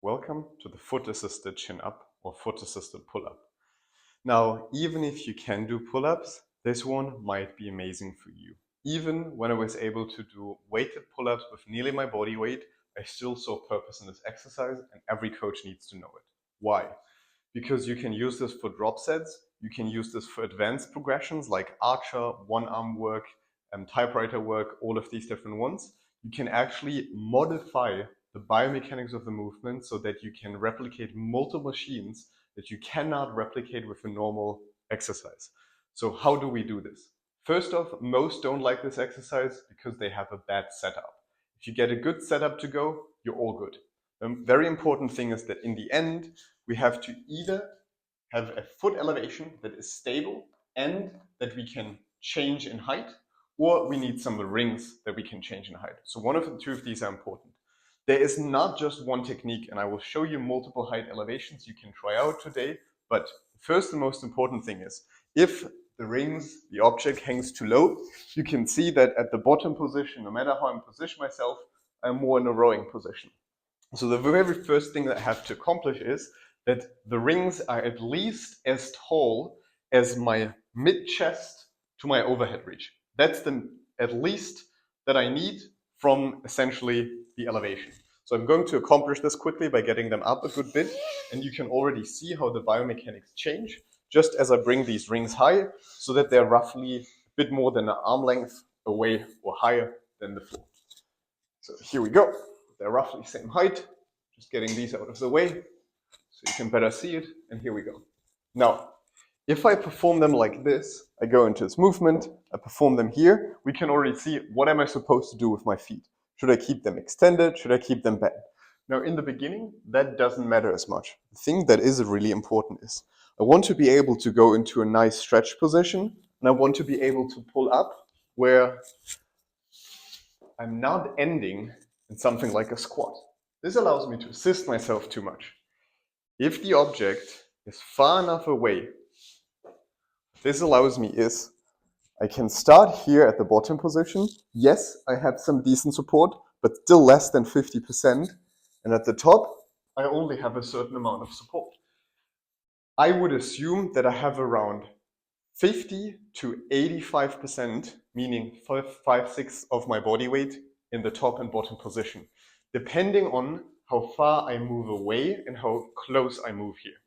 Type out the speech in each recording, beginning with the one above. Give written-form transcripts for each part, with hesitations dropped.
Welcome to the foot-assisted chin-up or foot-assisted pull-up. Now, even if you can do pull-ups, this one might be amazing for you. Even when I was able to do weighted pull-ups with nearly my body weight, I still saw purpose in this exercise, and every coach needs to know it. Why? Because you can use this for drop sets, you can use this for advanced progressions like archer, one-arm work, typewriter work, all of these different ones. You can actually modify the biomechanics of the movement so that you can replicate multiple machines that you cannot replicate with a normal exercise. So how do we do this? First off, most don't like this exercise because they have a bad setup. If you get a good setup to go, you're all good. The very important thing is that in the end, we have to either have a foot elevation that is stable and that we can change in height, or we need some rings that we can change in height. So one of the two of these are important. There is not just one technique, and I will show you multiple height elevations you can try out today, but first and most important thing is, if the rings, the object hangs too low, you can see that at the bottom position, no matter how I'm positioned myself, I'm more in a rowing position. So the very first thing that I have to accomplish is that the rings are at least as tall as my mid-chest to my overhead reach. That's the at least that I need from essentially the elevation. So I'm going to accomplish this quickly by getting them up a good bit, and you can already see how the biomechanics change just as I bring these rings high so that they're roughly a bit more than an arm length away or higher than the floor. So here we go. They're roughly the same height. Just getting these out of the way so you can better see it. And here we go. Now, if I perform them like this, I go into this movement, I perform them here, we can already see what am I supposed to do with my feet. Should I keep them extended? Should I keep them bent? Now, in the beginning, that doesn't matter as much. The thing that is really important is I want to be able to go into a nice stretch position, and I want to be able to pull up where I'm not ending in something like a squat. This allows me to assist myself too much. If the object is far enough away, what this allows me is I can start here at the bottom position. Yes, I have some decent support, but still less than 50%. And at the top, I only have a certain amount of support. I would assume that I have around 50 to 85%, meaning 5/6 of my body weight in the top and bottom position, depending on how far I move away and how close I move here.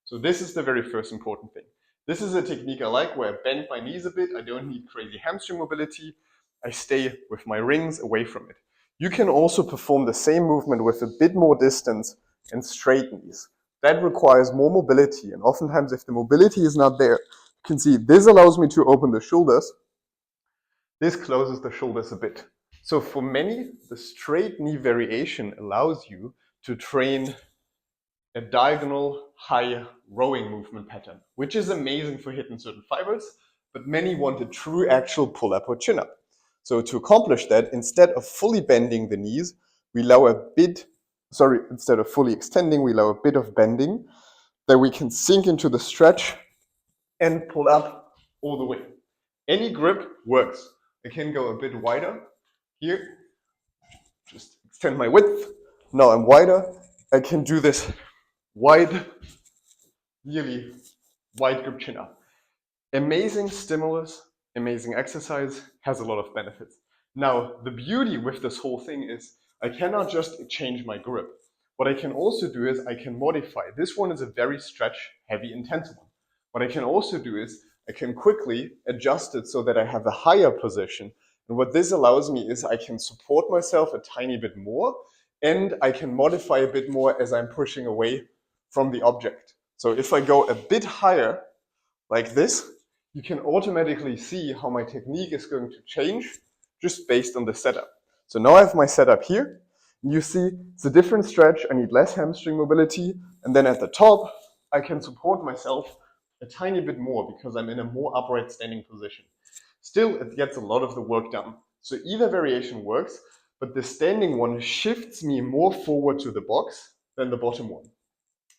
So this is the very first important thing. This is a technique I like where I bend my knees a bit. I don't need crazy hamstring mobility. I stay with my rings away from it. You can also perform the same movement with a bit more distance and straight knees. That requires more mobility, and oftentimes if the mobility is not there, you can see this allows me to open the shoulders. This closes the shoulders a bit. So for many, the straight knee variation allows you to train a diagonal high rowing movement pattern, which is amazing for hitting certain fibers, but many want a true actual pull-up or chin-up. So to accomplish that, instead of fully bending the knees, we allow a bit, instead of fully extending, we allow a bit of bending that we can sink into the stretch and pull up all the way. Any grip works. I can go a bit wider here, just extend my width. Now I'm wider. I can do this wide, really wide grip chin up. Amazing stimulus, amazing exercise, has a lot of benefits. Now, the beauty with this whole thing is I cannot just change my grip. What I can also do is I can modify. This one is a very stretch, heavy, intense one. What I can also do is I can quickly adjust it so that I have a higher position. And what this allows me is I can support myself a tiny bit more, and I can modify a bit more as I'm pushing away from the object. So if I go a bit higher, like this, you can automatically see how my technique is going to change just based on the setup. So now I have my setup here. And you see it's a different stretch. I need less hamstring mobility. And then at the top, I can support myself a tiny bit more because I'm in a more upright standing position. Still, it gets a lot of the work done. So either variation works, but the standing one shifts me more forward to the box than the bottom one.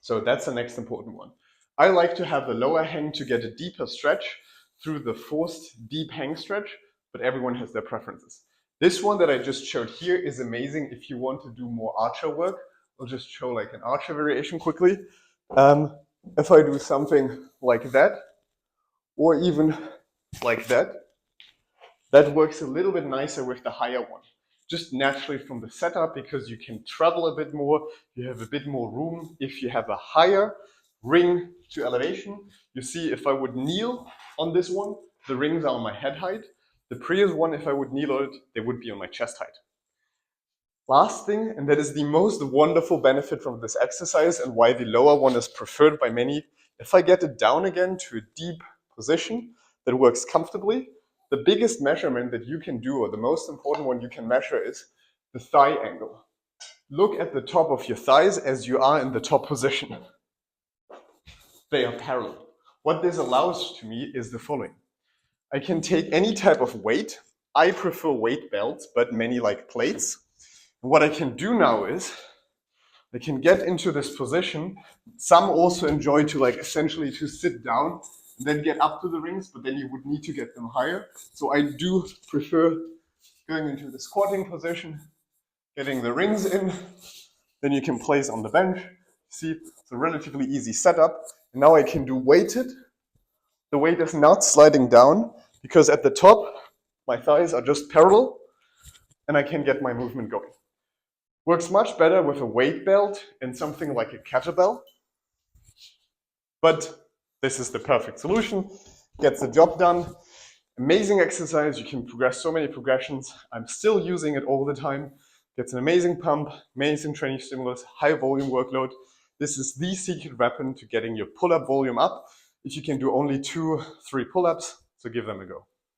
So that's the next important one. I like to have the lower hang to get a deeper stretch through the forced deep hang stretch, but everyone has their preferences. This one that I just showed here is amazing if you want to do more archer work I'll just show like an archer variation quickly. If I do something like that, or even like that, that works a little bit nicer with the higher one. Just naturally from the setup, because you can travel a bit more, you have a bit more room. If you have a higher ring to elevation, you see if I would kneel on this one, the rings are on my head height. The previous one, if I would kneel on it, they would be on my chest height. Last thing, and that is the most wonderful benefit from this exercise and why the lower one is preferred by many, if I get it down again to a deep position that works comfortably, the biggest measurement that you can do, or the most important one you can measure, is the thigh angle. Look at the top of your thighs as you are in the top position. They are parallel. What this allows to me is the following. I can take any type of weight. I prefer weight belts, but many like plates. And what I can do now is I can get into this position. Some also enjoy to like essentially to sit down and then get up to the rings, but then you would need to get them higher. So I do prefer going into the squatting position, getting the rings in, then you can place on the bench. See, it's a relatively easy setup. And now I can do weighted. The weight is not sliding down because at the top, my thighs are just parallel and I can get my movement going. Works much better with a weight belt and something like a kettlebell. But this is the perfect solution. Gets the job done. Amazing exercise. You can progress so many progressions. I'm still using it all the time. Gets an amazing pump, amazing training stimulus, high volume workload. This is the secret weapon to getting your pull-up volume up. If you can do only 2-3 pull-ups, so give them a go.